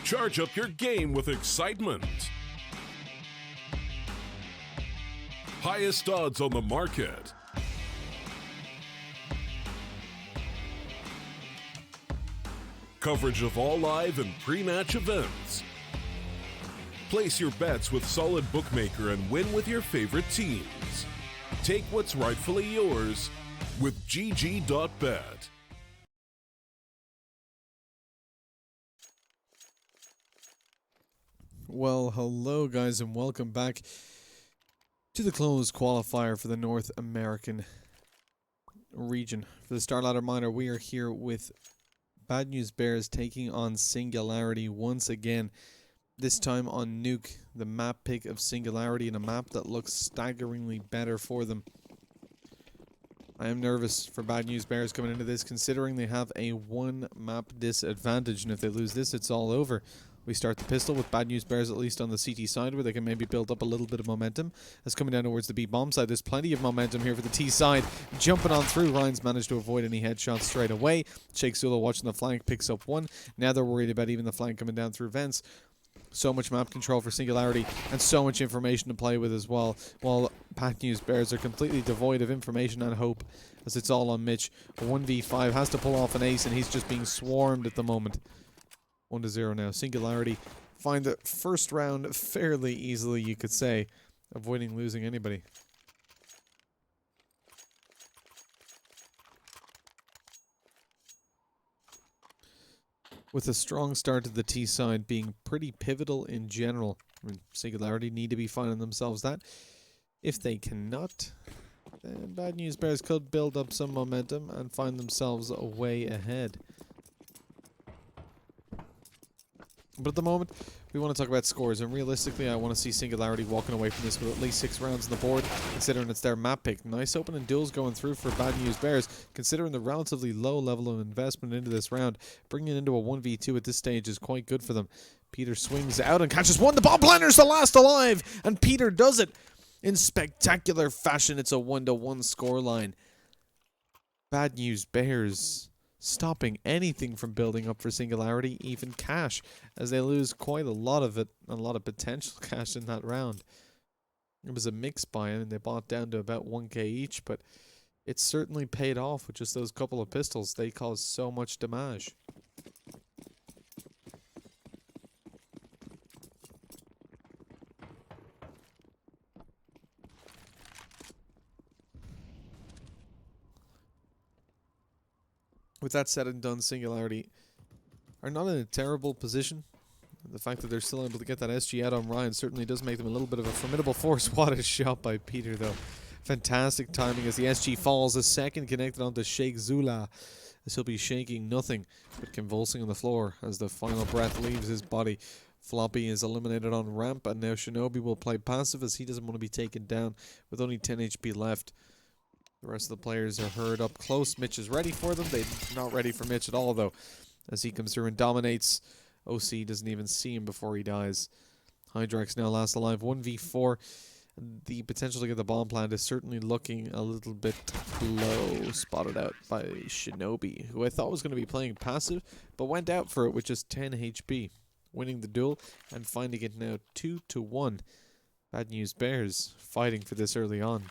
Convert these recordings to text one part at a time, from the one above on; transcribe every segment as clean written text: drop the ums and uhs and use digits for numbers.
Charge up your game with excitement. Highest odds on the market. Coverage of all live and pre-match events. Place your bets with Solid Bookmaker and win with your favorite teams. Take what's rightfully yours with GG.bet. Well, hello guys and welcome back to the closed qualifier for the North American region. For the StarLadder Minor, we are here with Bad News Bears taking on Singularity once again. This time on Nuke, the map pick of Singularity, and a map that looks staggeringly better for them. I am nervous for Bad News Bears coming into this, considering they have a one map disadvantage, and if they lose this, it's all over. We start the pistol with Bad News Bears, at least on the CT side, where they can maybe build up a little bit of momentum. As coming down towards the B bomb side, there's plenty of momentum here for the T side. Jumping on through, Ryan's managed to avoid any headshots straight away. Sheikh Zula watching the flank, picks up one. Now they're worried about even the flank coming down through vents. So much map control for Singularity, and so much information to play with as well. While Bad News Bears are completely devoid of information and hope, as it's all on Mitch. A 1v5 has to pull off an ace, and he's just being swarmed at the moment. 1-0 now. Singularity find the first round fairly easily, you could say, avoiding losing anybody. With a strong start to the T side being pretty pivotal in general. I mean, Singularity need to be finding themselves that. If they cannot, then Bad News Bears could build up some momentum and find themselves way ahead. But at the moment, we want to talk about scores, and realistically, I want to see Singularity walking away from this with at least 6 rounds on the board, considering it's their map pick. Nice opening duels going through for Bad News Bears, considering the relatively low level of investment into this round. Bringing it into a 1v2 at this stage is quite good for them. Peter swings out and catches one. The bomb planter's the last alive, and Peter does it in spectacular fashion. It's a 1-1 scoreline. Bad News Bears stopping anything from building up for Singularity, even cash, as they lose quite a lot of it, a lot of potential cash in that round. It was a mix buy, and they bought down to about 1k each, but it certainly paid off with just those couple of pistols. They caused so much damage. With that said and done, Singularity are not in a terrible position. The fact that they're still able to get that SG out on Ryan certainly does make them a little bit of a formidable force. What a shot by Peter, though. Fantastic timing as the SG falls. A second connected onto Sheikh Zula, as he'll be shaking nothing but convulsing on the floor as the final breath leaves his body. Floppy is eliminated on ramp, and now Shinobi will play passive as he doesn't want to be taken down with only 10 HP left. The rest of the players are herd up close. Mitch is ready for them. They're not ready for Mitch at all, though, as he comes through and dominates. OC doesn't even see him before he dies. Hydrax now last alive. 1v4. The potential to get the bomb plant is certainly looking a little bit low. Spotted out by Shinobi, who I thought was going to be playing passive, but went out for it with just 10 HP. Winning the duel and finding it now 2-1. Bad News Bears fighting for this early on.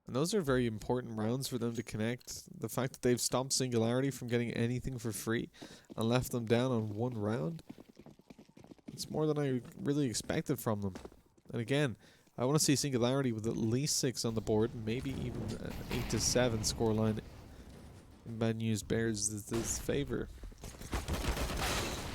And those are very important rounds for them to connect. The fact that they've stopped Singularity from getting anything for free and left them down on one round, it's more than I really expected from them. And again, I want to see Singularity with at least 6 on the board, maybe even an 8-7 scoreline in Bad News Bears' favor.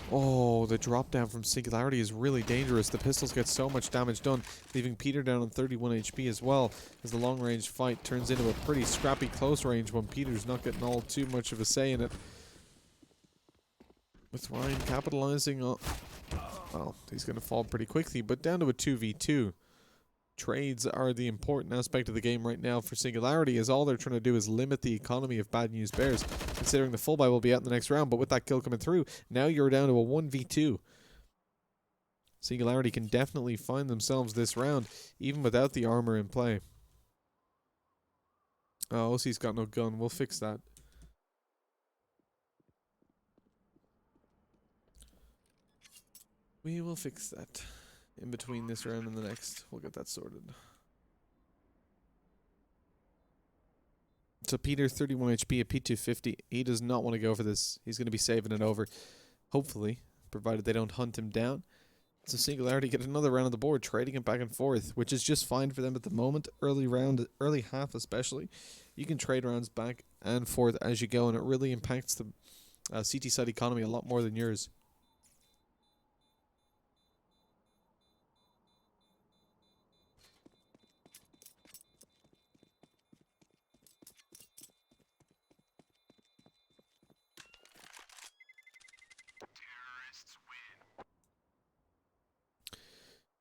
Oh, the drop down from Singularity is really dangerous. The pistols get so much damage done, leaving Peter down on 31 HP as well, as the long range fight turns into a pretty scrappy close range when Peter's not getting all too much of a say in it. With Ryan capitalizing on... Well, he's going to fall pretty quickly, but down to a 2v2. Trades are the important aspect of the game right now for Singularity, as all they're trying to do is limit the economy of Bad News Bears, considering the full buy will be out in the next round. But with that kill coming through, now you're down to a 1v2. Singularity can definitely find themselves this round, even without the armor in play. Oh, OC's got no gun. We'll fix that. We will fix that. In between this round and the next, we'll get that sorted. So Peter, 31 HP at P250. He does not want to go for this. He's going to be saving it over. Hopefully, provided they don't hunt him down. So Singularity get another round on the board, trading it back and forth, which is just fine for them at the moment. Early round, early half especially. You can trade rounds back and forth as you go, and it really impacts the CT side economy a lot more than yours.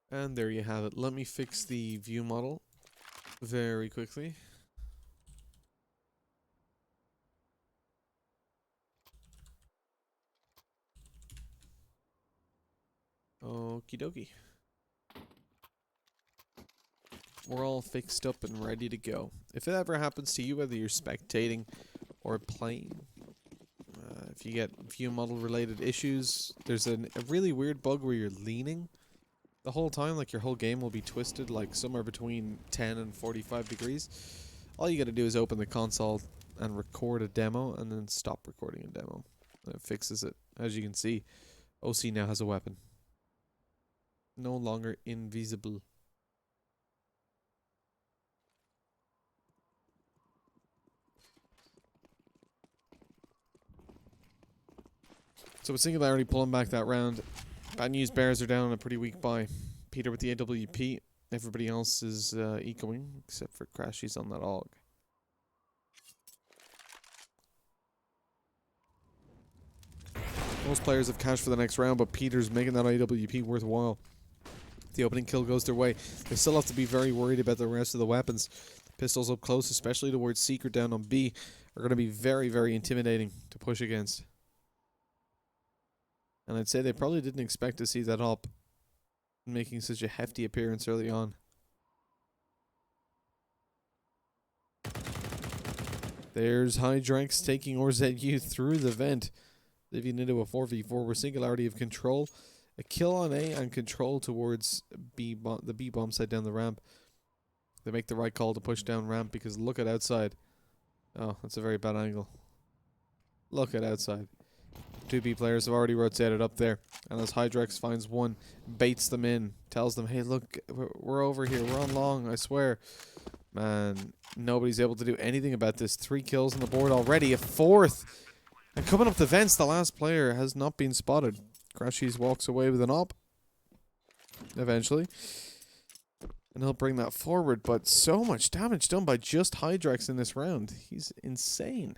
And there you have it. Let me fix the view model very quickly. Okie dokie. We're all fixed up and ready to go. If it ever happens to you, whether you're spectating or playing, if you get view model related issues, there's a really weird bug where you're leaning the whole time, like your whole game will be twisted like somewhere between 10 and 45 degrees. All you gotta do is open the console and record a demo and then stop recording a demo. And it fixes it. As you can see, OC now has a weapon. No longer invisible. So with Singularity pulling back that round, Bad News Bears are down on a pretty weak buy. Peter with the AWP. Everybody else is ecoing, except for Crashy's on that AUG. Most players have cash for the next round, but Peter's making that AWP worthwhile. The opening kill goes their way. They still have to be very worried about the rest of the weapons. The pistols up close, especially towards Secret down on B, are going to be very, very intimidating to push against. And I'd say they probably didn't expect to see that up making such a hefty appearance early on. There's Hydrex taking ORZU through the vent, leaving into a 4v4 where Singularity have control. A kill on A and control towards the B bomb side down the ramp. They make the right call to push down ramp because look at outside. Oh, that's a very bad angle. Look at outside. Two B players have already rotated up there. And as Hydrex finds one, baits them in, tells them, hey, look, we're over here. We're on long, I swear. Man, nobody's able to do anything about this. 3 kills on the board already. A 4th. And coming up the vents, the last player has not been spotted. Crashies walks away with an op. Eventually. And he'll bring that forward. But so much damage done by just Hydrex in this round. He's insane.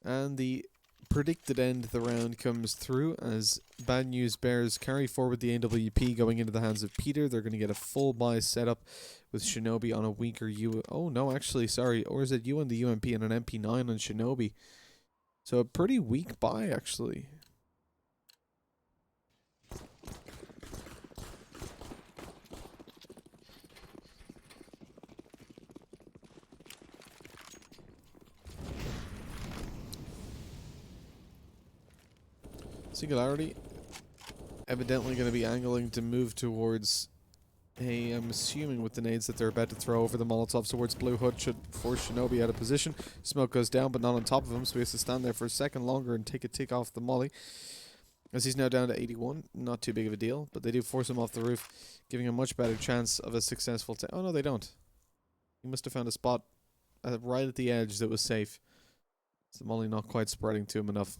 And the predicted end of the round comes through as Bad News Bears carry forward the AWP going into the hands of Peter. They're going to get a full buy setup with Shinobi on a weaker U. Oh, no, actually, sorry. Or is it U on the UMP and an MP9 on Shinobi? So a pretty weak buy, actually. Singularity evidently going to be angling to move towards I'm assuming with the nades that they're about to throw over the Molotovs towards Blue Hood should force Shinobi out of position. Smoke goes down but not on top of him, so he has to stand there for a second longer and take a tick off the molly. As he's now down to 81, not too big of a deal, but they do force him off the roof, giving a much better chance of a successful oh no, they don't. He must have found a spot right at the edge that was safe. So the molly not quite spreading to him enough.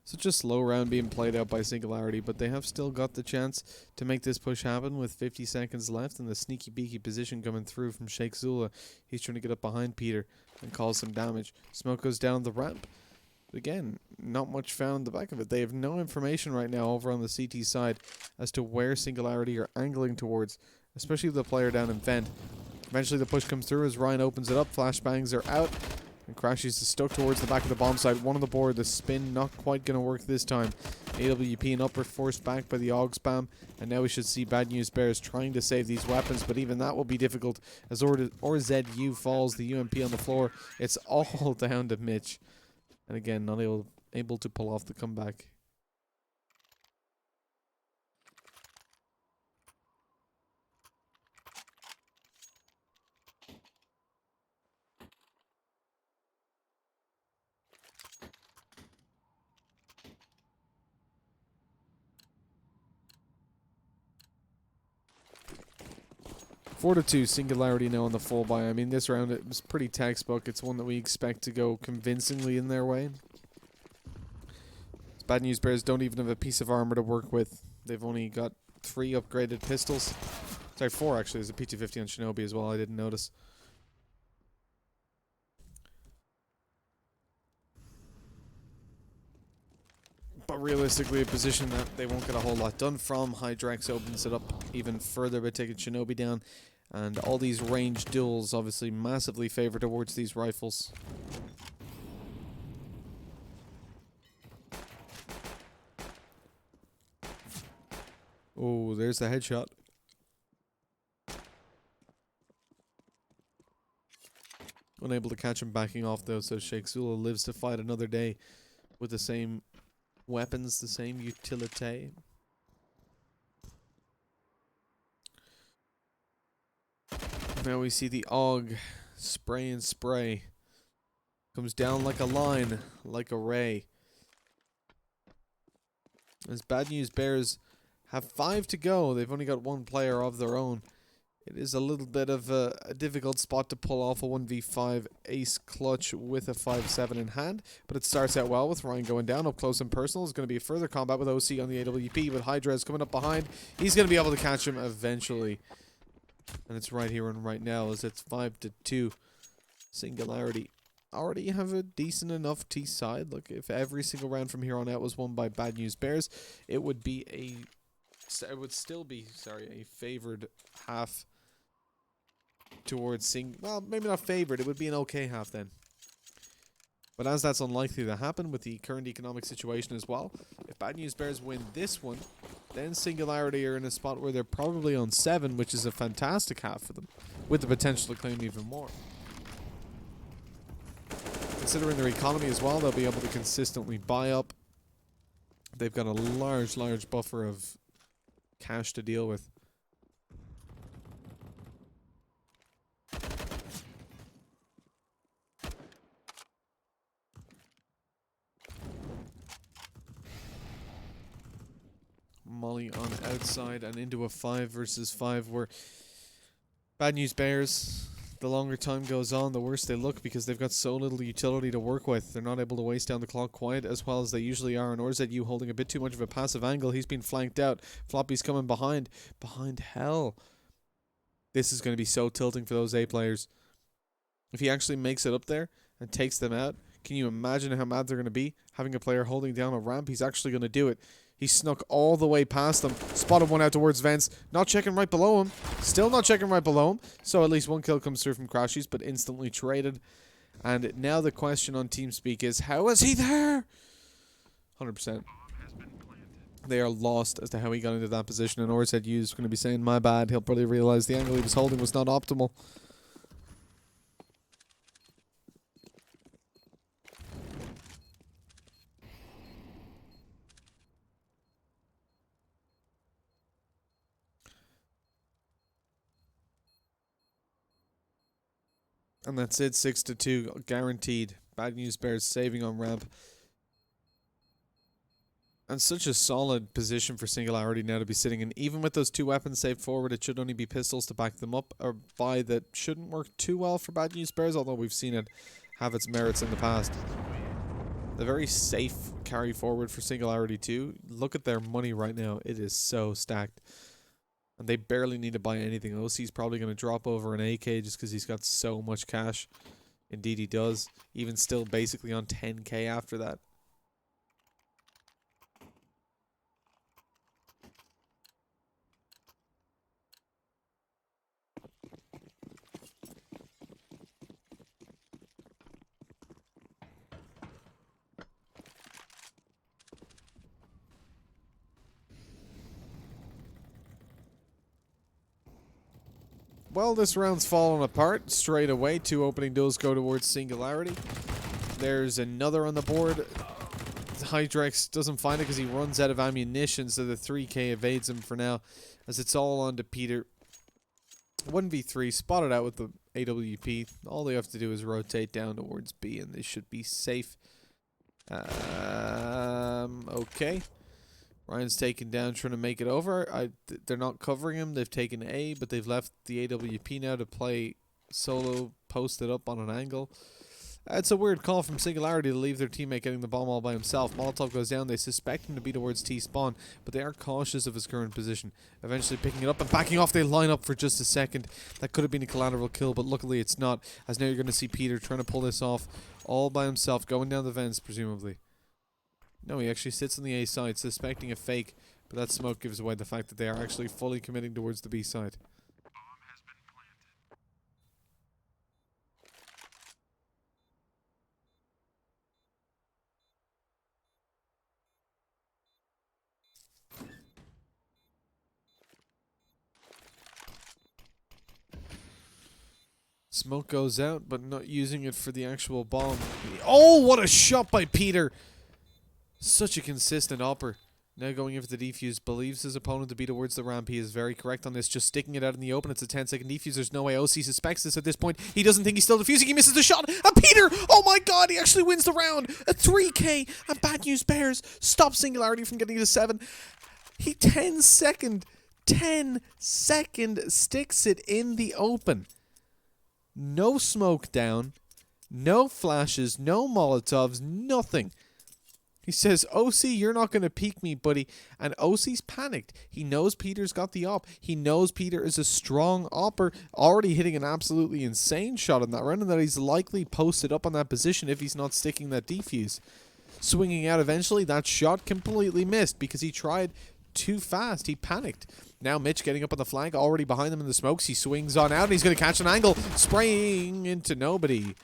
Such a slow round being played out by Singularity, but they have still got the chance to make this push happen with 50 seconds left and the sneaky beaky position coming through from Sheikh Zula. He's trying to get up behind Peter and cause some damage. Smoke goes down the ramp. But again, not much found the back of it. They have no information right now over on the CT side as to where Singularity are angling towards, especially the player down in vent. Eventually the push comes through as Ryan opens it up. Flashbangs are out. And Crashies is stuck towards the back of the bomb site. One on the board. The spin not quite going to work this time. AWP and upper forced back by the AUG spam. And now we should see Bad News Bears trying to save these weapons. But even that will be difficult as RZU falls. The UMP on the floor. It's all down to Mitch. And again, not able to pull off the comeback. Four to 2, Singularity now on the full buy. I mean, this round it was pretty textbook. It's one that we expect to go convincingly in their way. Bad News Bears don't even have a piece of armor to work with. They've only got 3 upgraded pistols. Sorry, 4 actually. There's a P250 on Shinobi as well. I didn't notice. But realistically, a position that they won't get a whole lot done from. Hydrex opens it up even further by taking Shinobi down. And all these ranged duels obviously massively favor towards these rifles. Oh, there's the headshot. Unable to catch him backing off though, so Sheikh Zula lives to fight another day with the same weapons, the same utility. Now we see the AUG spray and spray. Comes down like a line, like a ray. As Bad News Bears have 5 to go, they've only got 1 player of their own. It is a little bit of a difficult spot to pull off a 1v5 ace clutch with a 5-7 in hand, but it starts out well with Ryan going down up close and personal. It's going to be a further combat with OC on the AWP, but Hydra coming up behind. He's going to be able to catch him eventually. And it's right here and right now as it's 5 to 2. Singularity already have a decent enough T side. Look, if every single round from here on out was won by Bad News Bears, it would be still be a favored half towards well, maybe not favored, it would be an okay half then. But as that's unlikely to happen with the current economic situation as well, if Bad News Bears win this one, then Singularity are in a spot where they're probably on 7, which is a fantastic half for them, with the potential to claim even more. Considering their economy as well, they'll be able to consistently buy up. They've got a large buffer of cash to deal with. Molly on outside and into a 5 versus 5 where Bad News Bears, the longer time goes on, the worse they look because they've got so little utility to work with. They're not able to waste down the clock quite as well as they usually are. And RZU holding a bit too much of a passive angle. He's been flanked out. Floppy's coming behind. Behind hell. This is going to be so tilting for those A players. If he actually makes it up there and takes them out, can you imagine how mad they're going to be? Having a player holding down a ramp, he's actually going to do it. He snuck all the way past them. Spotted one out towards vents. Not checking right below him. Still not checking right below him. So at least 1 kill comes through from Crashies, but instantly traded. And now the question on TeamSpeak is, how is he there? 100%. They are lost as to how he got into that position. And RZU is going to be saying, my bad. He'll probably realize the angle he was holding was not optimal. And that's it, 6 to 2, guaranteed. Bad News Bears saving on ramp. And such a solid position for Singularity now to be sitting in. Even with those 2 weapons saved forward, it should only be pistols to back them up. Or buy that shouldn't work too well for Bad News Bears, although we've seen it have its merits in the past. The very safe carry forward for Singularity too. Look at their money right now. It is so stacked. And they barely need to buy anything. OC's probably going to drop over an AK just because he's got so much cash. Indeed he does. Even still basically on 10k after that. Well, this round's fallen apart straight away. 2 opening duels go towards Singularity. There's another on the board. Hydrex doesn't find it because he runs out of ammunition, so the 3k evades him for now, as it's all on to Peter. 1v3, spotted out with the AWP. All they have to do is rotate down towards B, and they should be safe. Okay. Ryan's taken down, trying to make it over. They're not covering him. They've taken A, but they've left the AWP now to play solo, posted up on an angle. It's a weird call from Singularity to leave their teammate getting the bomb all by himself. Molotov goes down. They suspect him to be towards T-spawn, but they are cautious of his current position. Eventually picking it up and backing off. They line up for just a second. That could have been a collateral kill, but luckily it's not, as now you're going to see Peter trying to pull this off all by himself, going down the vents, presumably. No, he actually sits on the A side, suspecting a fake, but that smoke gives away the fact that they are actually fully committing towards the B side. Smoke goes out, but not using it for the actual bomb. Oh, what a shot by Peter! Such a consistent upper. Now going in for the defuse. Believes his opponent to be towards the ramp. He is very correct on this. Just sticking it out in the open. It's a 10-second defuse. There's no way OC suspects this at this point. He doesn't think he's still defusing. He misses the shot. And Peter! Oh my god! He actually wins the round! A 3k! And Bad News Bears stop Singularity from getting to 7. He 10 second sticks it in the open. No smoke down. No flashes. No Molotovs. Nothing. He says, OC, you're not going to peek me, buddy. And OC's panicked. He knows Peter's got the op. He knows Peter is a strong opper, already hitting an absolutely insane shot in that round, and that he's likely posted up on that position if he's not sticking that defuse. Swinging out eventually, that shot completely missed because he tried too fast. He panicked. Now Mitch getting up on the flank, already behind them in the smokes. He swings on out, and he's going to catch an angle, spraying into nobody.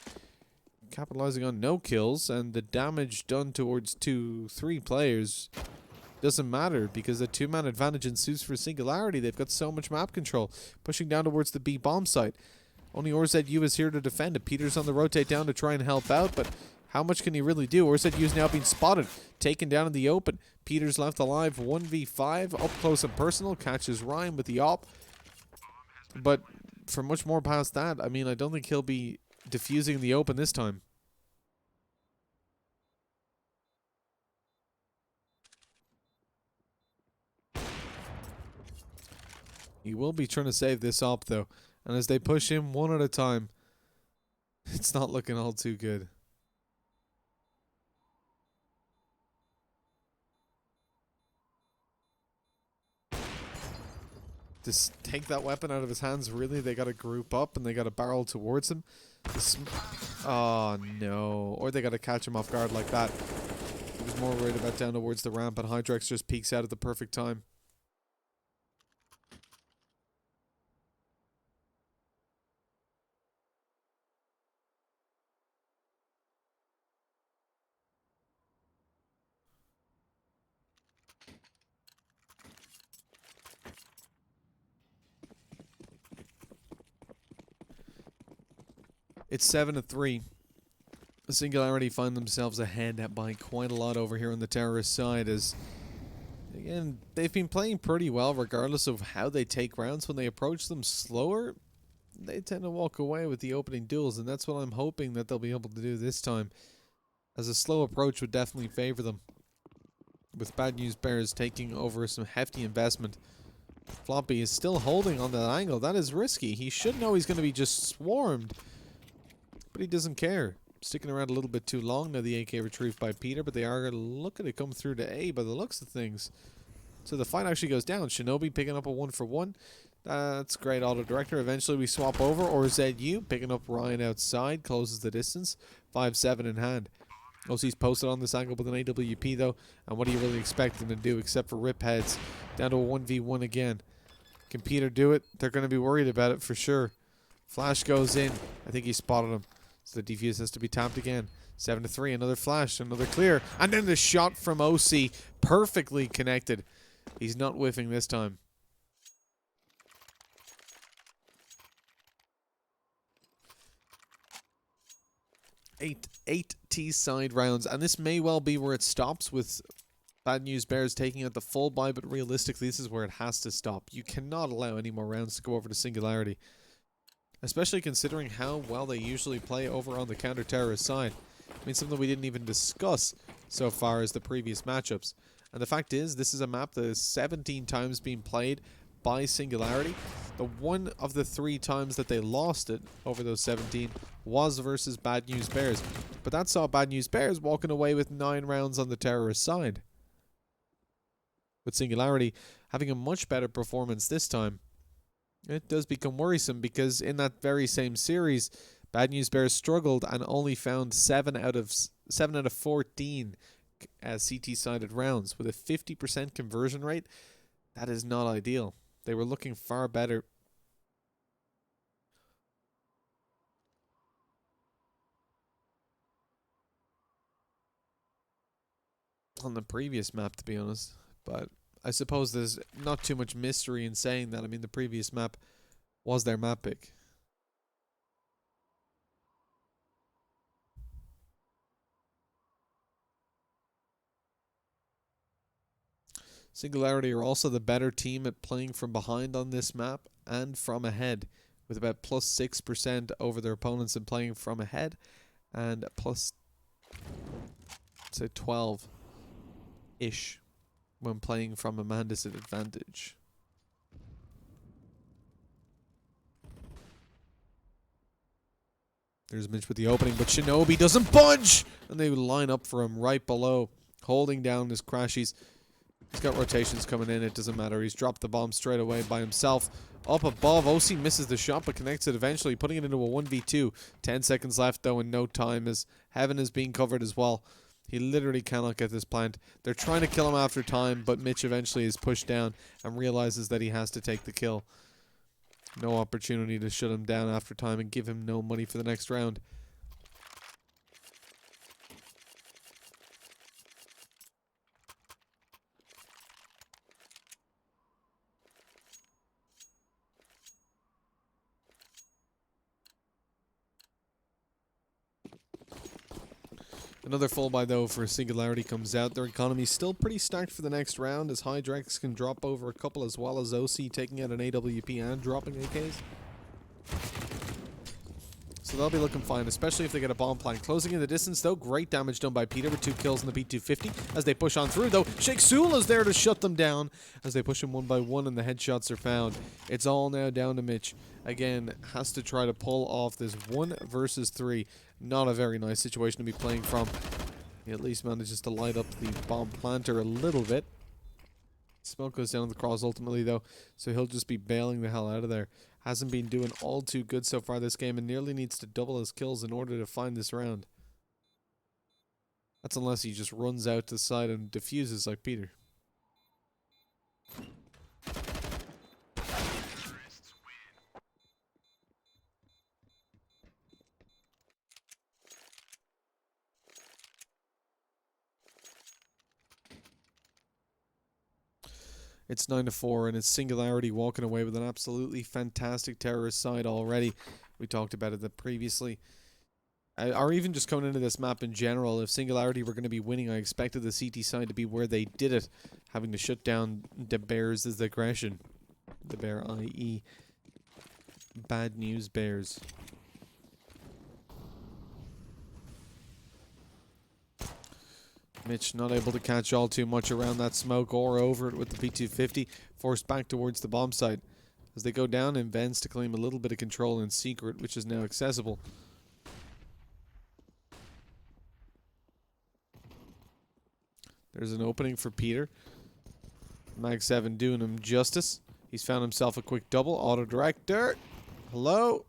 Capitalizing on no kills, and the damage done towards 2-3 players doesn't matter because the 2-man advantage ensues for Singularity. They've got so much map control. Pushing down towards the B bomb site. Only ORZU is here to defend it. Peter's on the rotate down to try and help out, but how much can he really do? ORZU is now being spotted, taken down in the open. Peter's left alive, 1v5, up close and personal, catches Ryan with the op. But for much more past that, I mean, I don't think he'll be diffusing in the open this time. He will be trying to save this op though, and as they push him one at a time, it's not looking all too good. Just take that weapon out of his hands, really? They gotta group up and they gotta barrel towards him. Oh no. Or they gotta catch him off guard like that. He was more worried about down towards the ramp, and Hydrex just peeks out at the perfect time. It's 7-3. Singularity find themselves ahead by quite a lot over here on the terrorist side, as again, they've been playing pretty well regardless of how they take rounds. When they approach them slower, they tend to walk away with the opening duels, and that's what I'm hoping that they'll be able to do this time, as a slow approach would definitely favor them, with Bad News Bears taking over some hefty investment. Floppy is still holding on that angle. That is risky. He should know he's going to be just swarmed, but he doesn't care. sticking around a little bit too long. Now the AK retrieved by Peter, but they are looking to come through to A by the looks of things. So the fight actually goes down. Shinobi picking up a 1-for-1. That's great auto-director. Eventually we swap over, or ZU picking up Ryan outside, closes the distance. 5-7 in hand. OC's posted on this angle with an AWP though, and what do you really expect them to do except for rip heads? Down to a 1v1 again. Can Peter do it? They're going to be worried about it for sure. Flash goes in. I think he spotted him. So the defuse has to be tapped again. 7-3, another flash, another clear. And then the shot from OC, perfectly connected. He's not whiffing this time. 8 T-side rounds, and this may well be where it stops with Bad News Bears taking out the full buy, but realistically this is where it has to stop. You cannot allow any more rounds to go over to Singularity, especially considering how well they usually play over on the counter-terrorist side. I mean, something we didn't even discuss so far as the previous matchups. And the fact is, this is a map that is 17 times being played by Singularity. The one of the 3 times that they lost it over those 17 was versus Bad News Bears. But that saw Bad News Bears walking away with 9 rounds on the terrorist side. With Singularity having a much better performance this time, it does become worrisome because in that very same series, Bad News Bears struggled and only found 7 out of 14 CT-sided rounds with a 50% conversion rate. That is not ideal. They were looking far better. On the previous map, to be honest. But I suppose there's not too much mystery in saying that. I mean, the previous map was their map pick. Singularity are also the better team at playing from behind on this map and from ahead, with about plus 6% over their opponents in playing from ahead and plus, say, 12-ish when playing from a man disadvantage. There's Mitch with the opening, but Shinobi doesn't budge! And they line up for him right below, holding down his crashies. He's got rotations coming in, it doesn't matter. He's dropped the bomb straight away by himself. Up above, OC misses the shot but connects it eventually, putting it into a 1v2. 10 seconds left though and no time as Heaven is being covered as well. He literally cannot get this plant. They're trying to kill him after time, but Mitch eventually is pushed down and realizes that he has to take the kill. No opportunity to shut him down after time and give him no money for the next round. Another full buy though for Singularity comes out. Their economy still pretty stacked for the next round as Hydrex can drop over a couple as well as OC taking out an AWP and dropping AKs. So they'll be looking fine, especially if they get a bomb plant. Closing in the distance though, great damage done by Peter with 2 kills in the P250 as they push on through though. Sheikh Sula's there to shut them down as they push him 1 by 1 and the headshots are found. It's all now down to Mitch. Again, has to try to pull off this 1 versus 3. Not a very nice situation to be playing from. He at least manages to light up the bomb planter a little bit. Smoke goes down the cross ultimately though, so he'll just be bailing the hell out of there. Hasn't been doing all too good so far this game and nearly needs to double his kills in order to find this round. That's unless he just runs out to the side and defuses like Peter. It's 9-4, and it's Singularity walking away with an absolutely fantastic terrorist side already. We talked about it previously. Or even just coming into this map in general, if Singularity were going to be winning, I expected the CT side to be where they did it, having to shut down the Bears' aggression. The Bear, i.e. Bad News Bears. Mitch not able to catch all too much around that smoke or over it with the P250, forced back towards the bomb site. As they go down, invents to claim a little bit of control in secret, which is now accessible. There's an opening for Peter. Mag 7 doing him justice. He's found himself a quick double. Auto-director. Hello?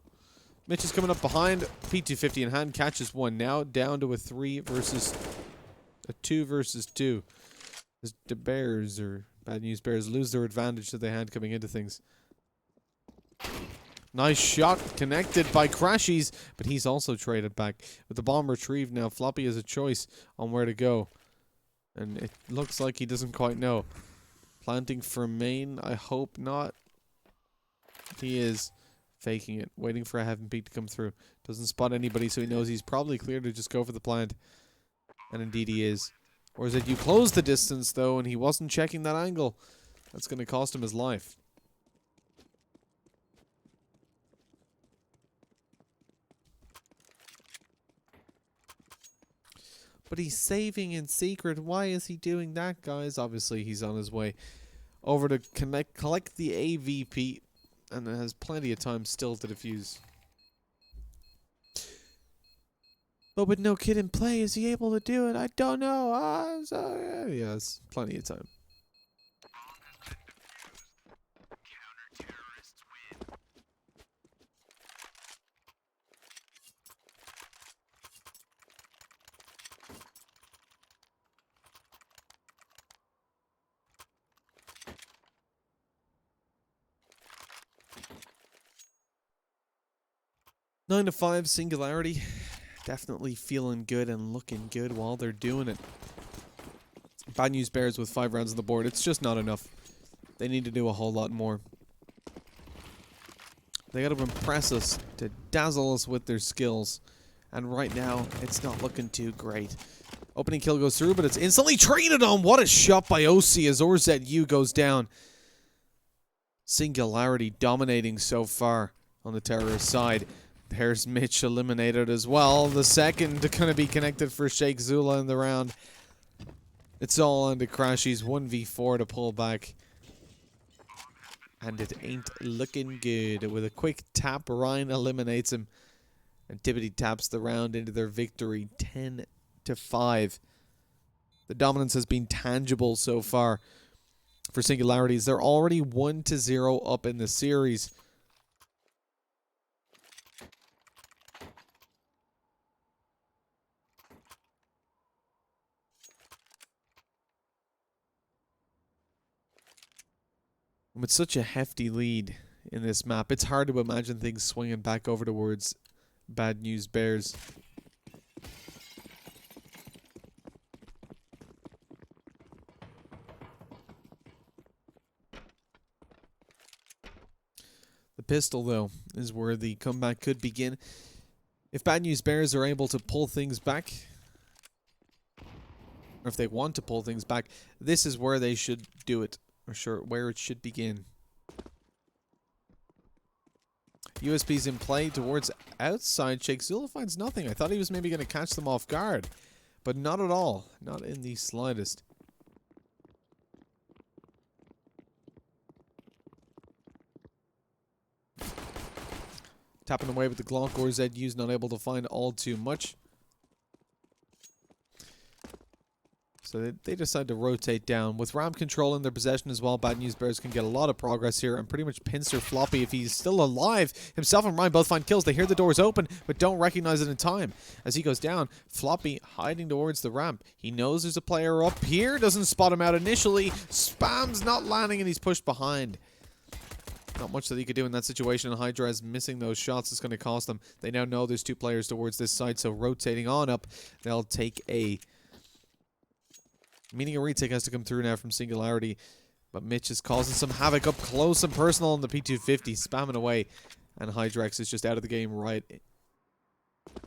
Mitch is coming up behind. P250 in hand. Catches one now. Down to a 2 versus 2. As the Bears, or Bad News Bears, lose their advantage that they had coming into things. Nice shot. Connected by Crashies, but he's also traded back. With the bomb retrieved now, Floppy has a choice on where to go. And it looks like he doesn't quite know. Planting for main, I hope not. He is faking it, waiting for a heaven peak to come through. Doesn't spot anybody, so he knows he's probably clear to just go for the plant. And indeed he is. Or is it you close the distance, though, and he wasn't checking that angle? That's going to cost him his life. But he's saving in secret. Why is he doing that, guys? Obviously, he's on his way over to collect the AVP. And it has plenty of time still to defuse. But with no kid in play, is he able to do it? I don't know. Yes, plenty of time. Nine to 5 Singularity. Definitely feeling good and looking good while they're doing it. Bad News Bears with 5 rounds on the board. It's just not enough. They need to do a whole lot more. They gotta impress us, to dazzle us with their skills. And right now, it's not looking too great. Opening kill goes through, but it's instantly traded on. What a shot by OC as OrZU goes down. Singularity dominating so far on the terrorist side. There's Mitch eliminated as well. The second to kind of be connected for Sheikh Zula in the round. It's all on to Crashies. 1v4 to pull back. And it ain't looking good. With a quick tap, Ryan eliminates him. And Tibbity taps the round into their victory. 10 to 5. The dominance has been tangible so far for Singularities. They're already 1-0 up in the series. With such a hefty lead in this map, it's hard to imagine things swinging back over towards Bad News Bears. The pistol, though, is where the comeback could begin. If Bad News Bears are able to pull things back, or if they want to pull things back, this is where they should do it. Or sure, where it should begin. USB's in play towards outside. Sheikh Zula finds nothing. I thought he was maybe going to catch them off guard. But not at all. Not in the slightest. Tapping away with the Glock. OrZU's not able to find all too much. So they decide to rotate down. With ramp control in their possession as well, Bad News Bears can get a lot of progress here and pretty much pincer Floppy if he's still alive. Himself and Ryan both find kills. They hear the doors open, but don't recognize it in time. As he goes down, Floppy hiding towards the ramp. He knows there's a player up here. Doesn't spot him out initially. Spam's not landing and he's pushed behind. Not much that he could do in that situation. And Hydra is missing those shots. It's going to cost them. They now know there's 2 players towards this side, so rotating on up, they'll take a... Meaning a retake has to come through now from Singularity. But Mitch is causing some havoc up close and personal on the P250. Spamming away. And Hydrex is just out of the game right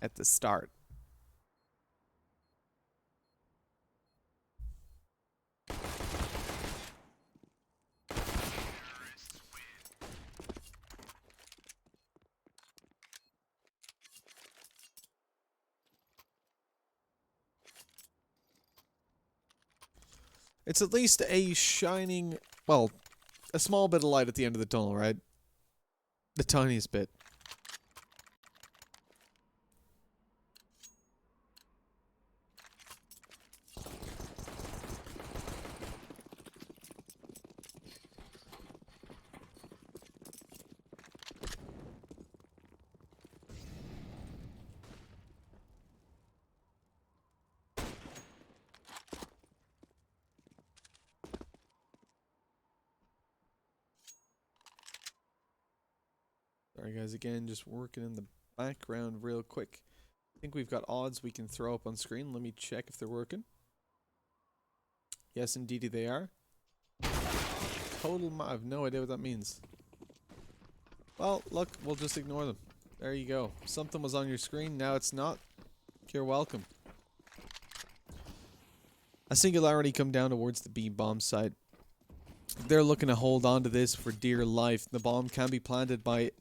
at the start. It's at least a shining, well, a small bit of light at the end of the tunnel, right? The tiniest bit. Sorry guys, again, just working in the background real quick. I think we've got odds we can throw up on screen. Let me check if they're working. Yes, indeedy they are. I have no idea what that means. Well, look, we'll just ignore them. There you go. Something was on your screen, now it's not. You're welcome. A Singularity come down towards the B bomb site. They're looking to hold on to this for dear life. The bomb can be planted by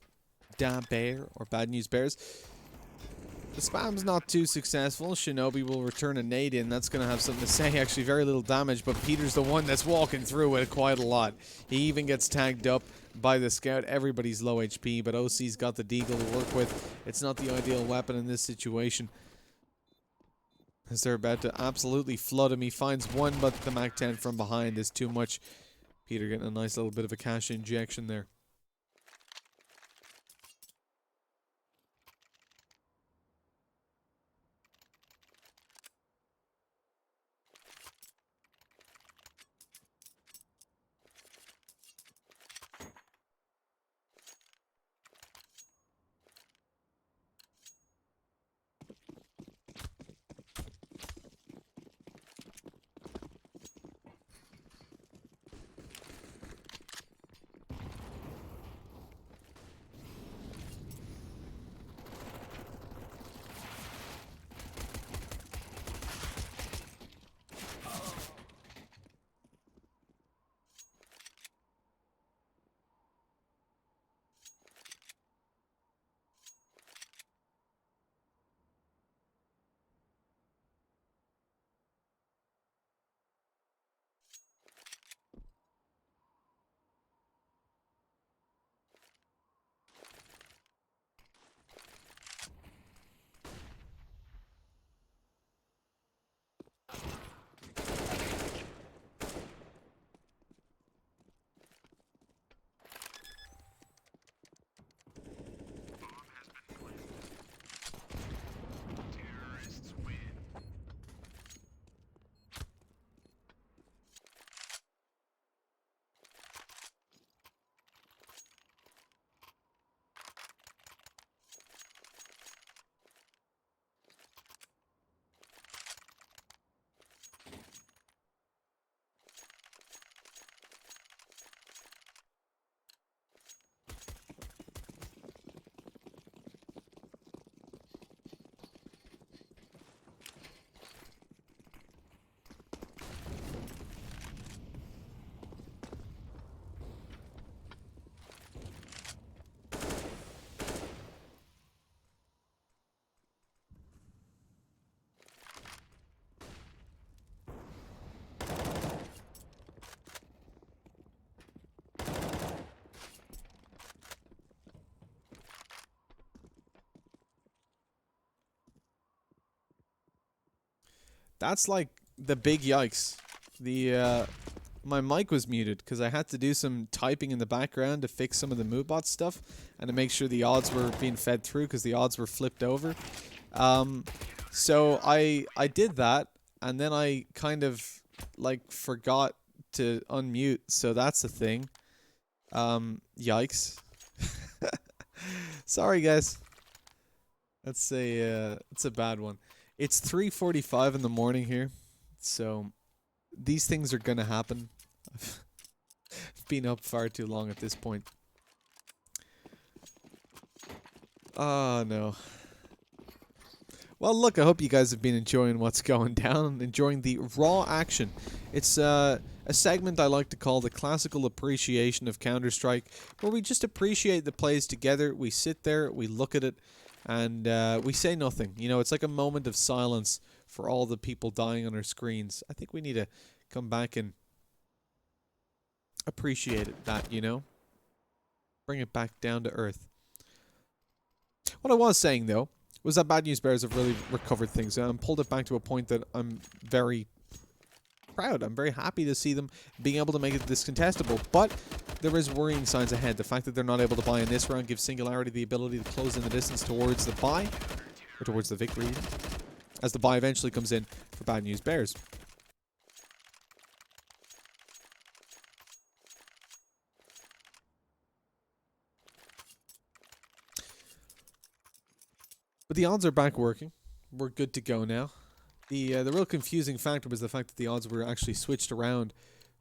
Da Bear, or Bad News Bears. The spam's not too successful. Shinobi will return a nade in. That's going to have something to say. Actually, very little damage, but Peter's the one that's walking through it quite a lot. He even gets tagged up by the scout. Everybody's low HP, but OC's got the deagle to work with. It's not the ideal weapon in this situation, as they're about to absolutely flood him. He finds one, but the MAC-10 from behind is too much. Peter getting a nice little bit of a cash injection there. That's like the big yikes. The my mic was muted because I had to do some typing in the background to fix some of the moodbot stuff and to make sure the odds were being fed through because the odds were flipped over. So I did that, and then I kind of like forgot to unmute, so that's the thing. Yikes. Sorry guys. That's it's a bad one. It's 3:45 in the morning here, so these things are gonna happen. I've been up far too long at this point. Oh no. Well, look, I hope you guys have been enjoying what's going down, enjoying the raw action. It's a segment I like to call the classical appreciation of Counter-Strike, where we just appreciate the plays together. We sit there, we look at it, and we say nothing. You know, it's like a moment of silence for all the people dying on our screens. I think we need to come back and appreciate that, you know? Bring it back down to earth. What I was saying, though, was that Bad News Bears have really recovered things and pulled it back to a point that I'm very proud. I'm very happy to see them being able to make it this contestable, but there is worrying signs ahead. The fact that they're not able to buy in this round gives Singularity the ability to close in the distance towards the buy, or towards the victory, as the buy eventually comes in for Bad News Bears. But the odds are back working. We're good to go now. The real confusing factor was the fact that the odds were actually switched around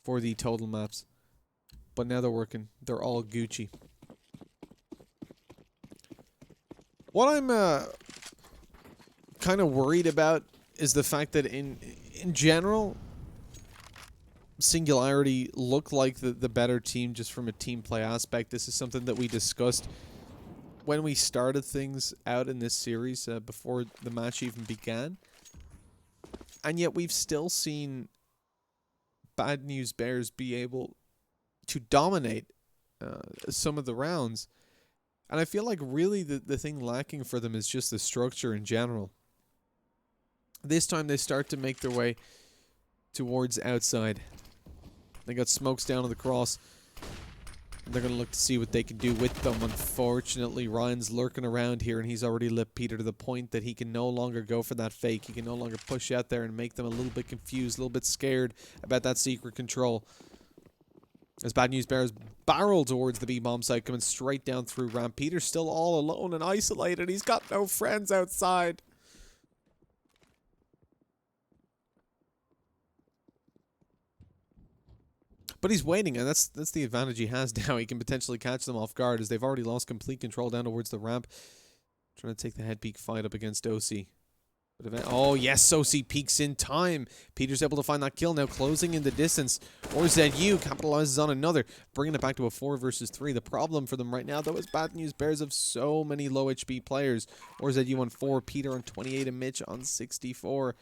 for the total maps. But now they're working. They're all Gucci. What I'm kind of worried about is the fact that in general, Singularity looked like the better team just from a team play aspect. This is something that we discussed when we started things out in this series before the match even began. And yet we've still seen Bad News Bears be able to dominate some of the rounds. And I feel like really the thing lacking for them is just the structure in general. This time they start to make their way towards outside. They got smokes down to the cross. They're going to look to see what they can do with them. Unfortunately, Ryan's lurking around here, and he's already lit Peter to the point that he can no longer go for that fake. He can no longer push out there and make them a little bit confused, a little bit scared about that secret control. As Bad News Bears barrel towards the B-bomb site, coming straight down through ramp. Peter's still all alone and isolated. He's got no friends outside. But he's waiting, and that's the advantage he has now. He can potentially catch them off guard as they've already lost complete control down towards the ramp. Trying to take the head peek fight up against OC. Oh, yes, OC peeks in time. Peter's able to find that kill now, closing in the distance. Or ZU capitalizes on another, bringing it back to a 4 versus 3. The problem for them right now, though, is Bad News Bears have so many low HP players. Or ZU on 4, Peter on 28, and Mitch on 64.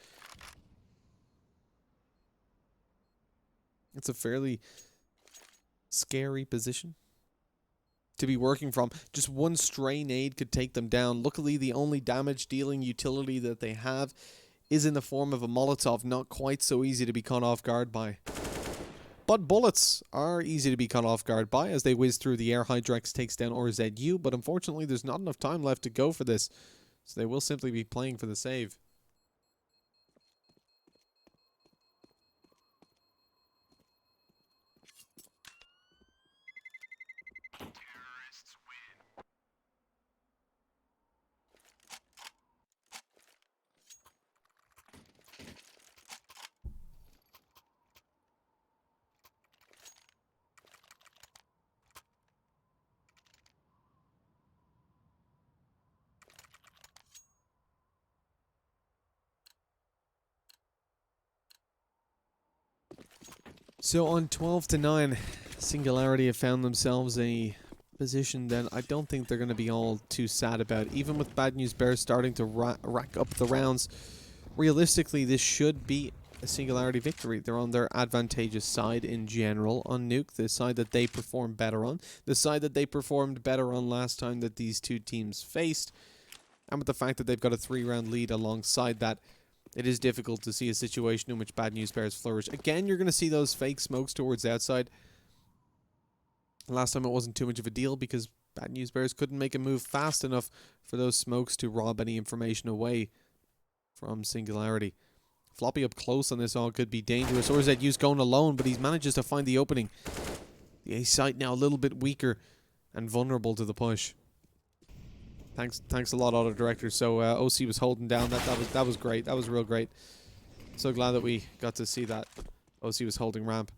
It's a fairly scary position to be working from. Just one stray nade could take them down. Luckily, the only damage dealing utility that they have is in the form of a Molotov, not quite so easy to be caught off guard by. But bullets are easy to be caught off guard by as they whiz through the air. Hydrex takes down RZU, but unfortunately there's not enough time left to go for this, so they will simply be playing for the save. So on 12-9, Singularity have found themselves a position that I don't think they're going to be all too sad about. Even with Bad News Bears starting to rack up the rounds, realistically this should be a Singularity victory. They're on their advantageous side in general on Nuke, the side that they performed better on, the side that they performed better on last time that these two teams faced, and with the fact that they've got a 3-round lead alongside that, it is difficult to see a situation in which Bad News Bears flourish. Again, you're going to see those fake smokes towards the outside. Last time it wasn't too much of a deal because Bad News Bears couldn't make a move fast enough for those smokes to rob any information away from Singularity. Floppy up close on this all could be dangerous. Or ZU's going alone, but he manages to find the opening. The A site now a little bit weaker and vulnerable to the push. Thanks a lot, Auto Director. So OC was holding down. That was great. That was real great. So glad that we got to see that. OC was holding ramp.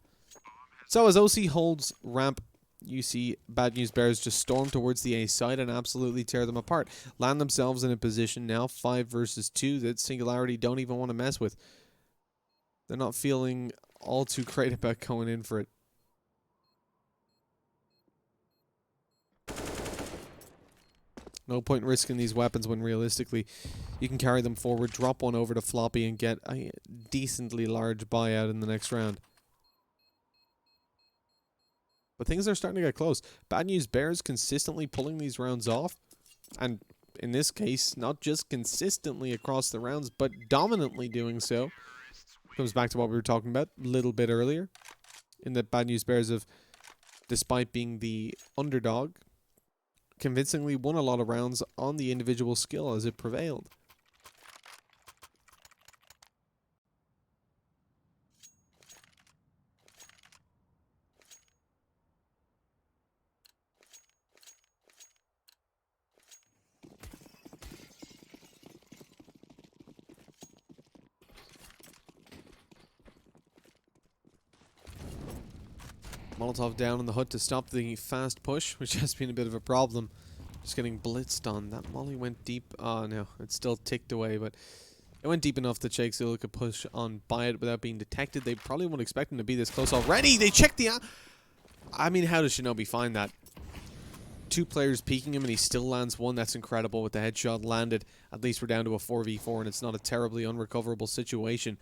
So as OC holds ramp, you see Bad News Bears just storm towards the A side and absolutely tear them apart. Land themselves in a position now, 5 versus 2, that Singularity don't even want to mess with. They're not feeling all too great about going in for it. No point risking these weapons when realistically you can carry them forward, drop one over to Floppy, and get a decently large buyout in the next round. But things are starting to get close. Bad News Bears consistently pulling these rounds off. And in this case, not just consistently across the rounds, but dominantly doing so. Comes back to what we were talking about a little bit earlier. In that Bad News Bears have, despite being the underdog, convincingly won a lot of rounds on the individual skill as it prevailed. Molotov down on the hut to stop the fast push, which has been a bit of a problem. Just getting blitzed on. That molly went deep. Oh no, it still ticked away, but it went deep enough that Shakespeare could push on by it without being detected. They probably wouldn't expect him to be this close already. They checked the... I mean, how does Shinobi find that? 2 players peeking him and he still lands one. That's incredible with the headshot landed. At least we're down to a 4v4 and it's not a terribly unrecoverable situation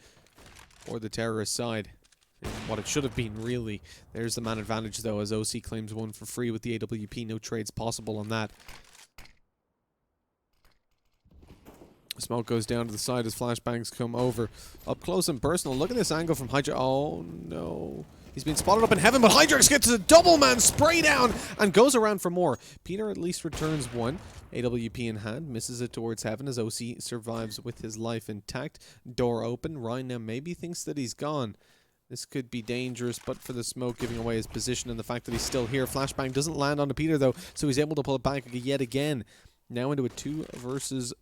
for the terrorist side. What it should have been, really. There's the man advantage, though, as OC claims one for free with the AWP. No trades possible on that. Smoke goes down to the side as flashbangs come over. Up close and personal. Look at this angle from Hydra. Oh, no. He's been spotted up in heaven, but Hydrex gets a double man spray down and goes around for more. Peter at least returns one. AWP in hand, misses it towards heaven as OC survives with his life intact. Door open. Ryan now maybe thinks that he's gone. This could be dangerous, but for the smoke giving away his position and the fact that he's still here. Flashbang doesn't land onto Peter, though, so he's able to pull it back yet again. Now into a 2 versus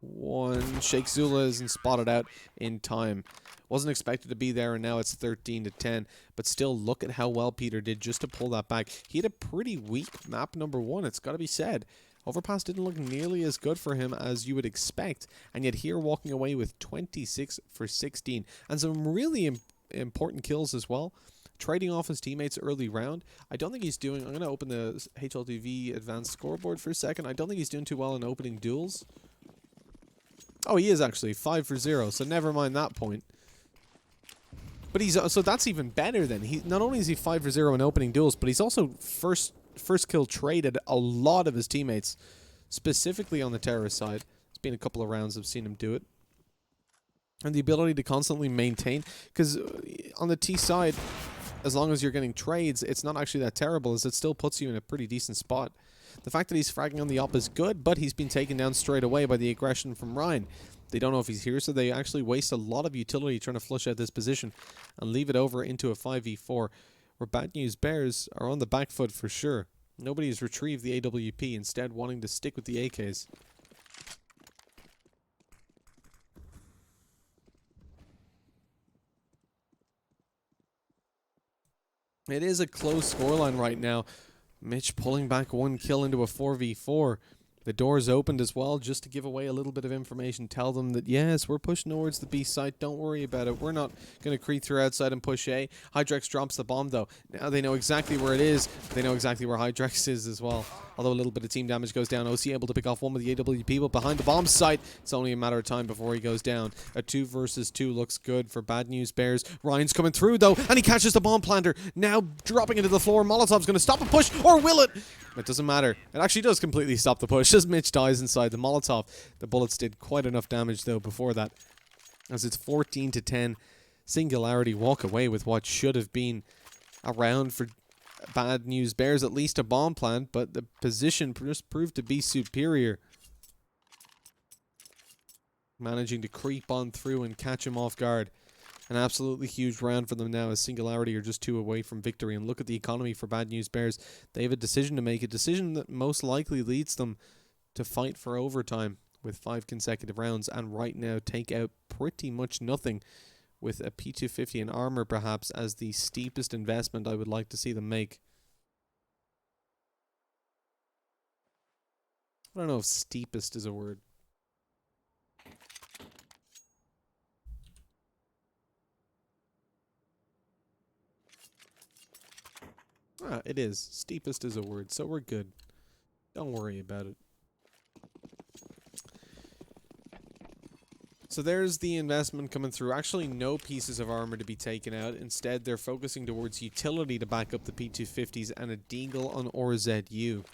1. Sheikh Zula isn't spotted out in time. Wasn't expected to be there, and now it's 13-10. But still, look at how well Peter did just to pull that back. He had a pretty weak map number 1, it's got to be said. Overpass didn't look nearly as good for him as you would expect, and yet here walking away with 26 for 16. And some really important kills as well. Trading off his teammates early round. I don't think he's doing... I'm going to open the HLTV advanced scoreboard for a second. I don't think he's doing too well in opening duels. Oh, he is actually 5 for 0, so never mind that point. But he's so that's even better then. He not only is he 5 for 0 in opening duels, but he's also first kill traded a lot of his teammates, specifically on the terrorist side. It's been a couple of rounds I've seen him do it. And the ability to constantly maintain, because on the T side, as long as you're getting trades, it's not actually that terrible, as it still puts you in a pretty decent spot. The fact that he's fragging on the op is good, but he's been taken down straight away by the aggression from Ryan. They don't know if he's here, so they actually waste a lot of utility trying to flush out this position and leave it over into a 5v4, where Bad News Bears are on the back foot for sure. Nobody has retrieved the AWP, instead wanting to stick with the AKs. It is a close scoreline right now. Mitch pulling back 1 kill into a 4v4. The doors opened as well, just to give away a little bit of information. Tell them that, yes, we're pushing towards the B site. Don't worry about it. We're not going to creep through outside and push A. Hydrex drops the bomb, though. Now they know exactly where it is. They know exactly where Hydrex is as well. Although a little bit of team damage goes down. OC able to pick off one with the AWP, but behind the bomb site, it's only a matter of time before he goes down. A 2 versus 2 looks good for Bad News Bears. Ryan's coming through, though, and he catches the bomb planter. Now dropping into the floor. Molotov's going to stop a push, or will it? It doesn't matter. It actually does completely stop the push as Mitch dies inside the Molotov. The bullets did quite enough damage, though, before that. As it's 14-10, Singularity walk away with what should have been a round for Bad News Bears, at least a bomb plant, but the position just proved to be superior. Managing to creep on through and catch him off guard. An absolutely huge round for them now, as Singularity are just 2 away from victory. And look at the economy for Bad News Bears. They have a decision to make, a decision that most likely leads them to fight for overtime with 5 consecutive rounds, and right now take out pretty much nothing, with a P250 and armor perhaps as the steepest investment I would like to see them make. I don't know if steepest is a word. Ah, it is. Steepest is a word, so we're good. Don't worry about it. So there's the investment coming through. Actually, no pieces of armor to be taken out. Instead, they're focusing towards utility to back up the P250s and a Deagle on RZU.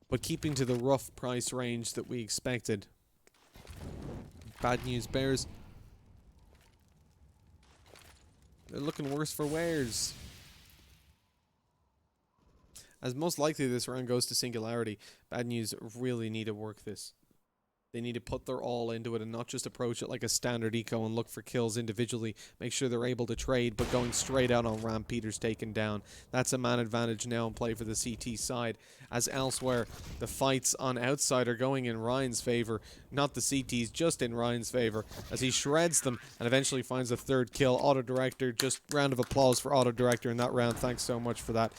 But keeping to the rough price range that we expected. Bad News Bears. They're looking worse for wears. As most likely this round goes to Singularity. Bad News really need to work this. They need to put their all into it and not just approach it like a standard eco and look for kills individually. Make sure they're able to trade, but going straight out on ramp, Peter's taken down. That's a man advantage now in play for the CT side. As elsewhere, the fights on outside are going in Ryan's favor. Not the CTs, just in Ryan's favor. As he shreds them and eventually finds a third kill. Auto Director, just round of applause for Auto Director in that round. Thanks so much for that.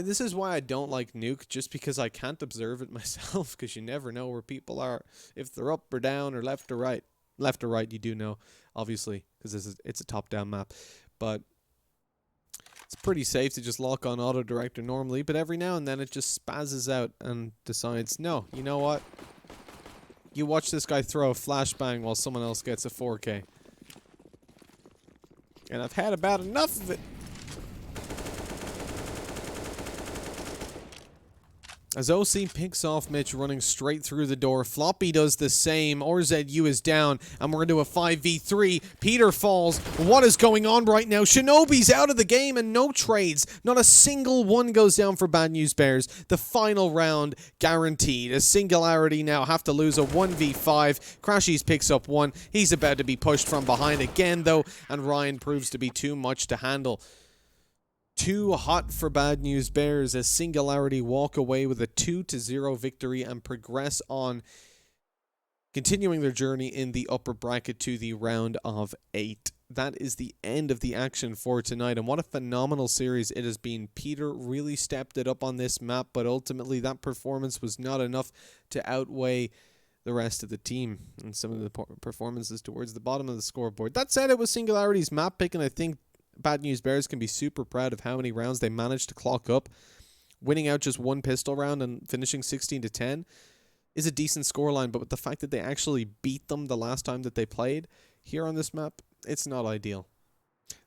This is why I don't like Nuke, just because I can't observe it myself, because you never know where people are, if they're up or down or left or right. Left or right, you do know, obviously, because it's a top-down map. But it's pretty safe to just lock on Auto Director normally, but every now and then it just spazzes out and decides, no, you know what? You watch this guy throw a flashbang while someone else gets a 4K. And I've had about enough of it. As OC picks off Mitch running straight through the door, Floppy does the same, RZU is down, and we're into a 5v3. Peter falls. What is going on right now? Shinobi's out of the game and no trades. Not a single one goes down for Bad News Bears. The final round guaranteed. A Singularity now have to lose a 1v5. Crashies picks up one. He's about to be pushed from behind again, though, and Ryan proves to be too much to handle. Too hot for Bad News Bears as Singularity walk away with a 2-0 victory and progress on, continuing their journey in the upper bracket to the round of 8. That is the end of the action for tonight, and what a phenomenal series it has been. Peter really stepped it up on this map, but ultimately that performance was not enough to outweigh the rest of the team and some of the performances towards the bottom of the scoreboard. That said, it was Singularity's map pick, and I think Bad News Bears can be super proud of how many rounds they managed to clock up. Winning out just one pistol round and finishing 16-10 is a decent scoreline, but with the fact that they actually beat them the last time that they played here on this map, it's not ideal.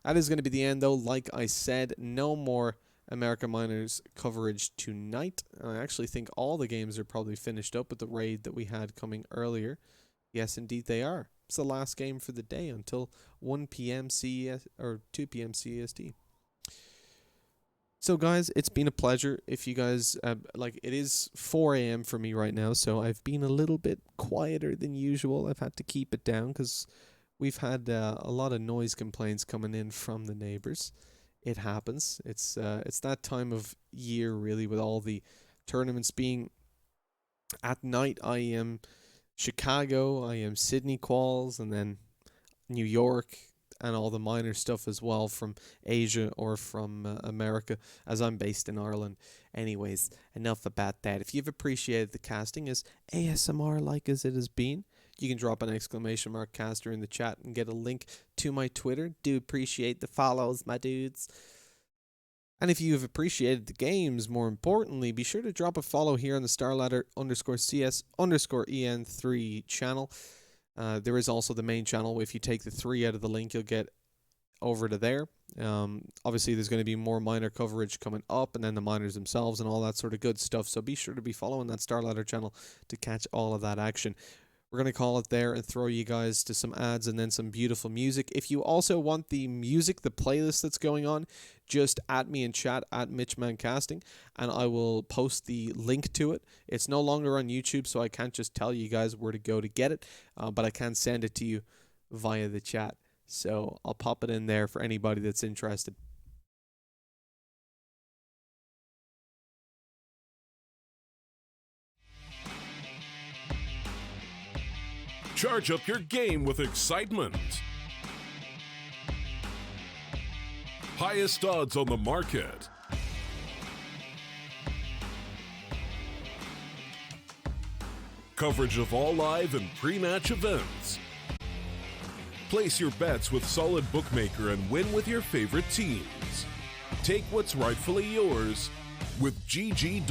That is going to be the end, though. Like I said, no more America Miners coverage tonight. I actually think all the games are probably finished up with the raid that we had coming earlier. Yes, indeed they are. It's the last game for the day until 1 p.m. CES or 2 p.m. CEST. So guys, it's been a pleasure. If you guys it is 4 a.m. for me right now, so I've been a little bit quieter than usual. I've had to keep it down because we've had a lot of noise complaints coming in from the neighbors. It happens. It's that time of year really, with all the tournaments being at night. I am Chicago, I am Sydney quals, and then New York, and all the minor stuff as well from Asia or from America, as I'm based in Ireland. Anyways, enough about that. If you've appreciated the casting as ASMR-like as it has been, you can drop an exclamation mark caster in the chat and get a link to my Twitter. Do appreciate the follows, my dudes. And if you've appreciated the games, more importantly, be sure to drop a follow here on the StarLadder _CS_EN3 channel. There is also the main channel. If you take the 3 out of the link, you'll get over to there. Obviously, there's going to be more minor coverage coming up, and then the miners themselves and all that sort of good stuff. So be sure to be following that StarLadder channel to catch all of that action. We're going to call it there and throw you guys to some ads and then some beautiful music. If you also want the music, the playlist that's going on, just at me in chat, at MitchManCasting, and I will post the link to it. It's no longer on YouTube, so I can't just tell you guys where to go to get it, but I can send it to you via the chat. So I'll pop it in there for anybody that's interested. Charge up your game with excitement. Highest odds on the market. Coverage of all live and pre-match events. Place your bets with Solid Bookmaker and win with your favorite teams. Take what's rightfully yours with GG.bet.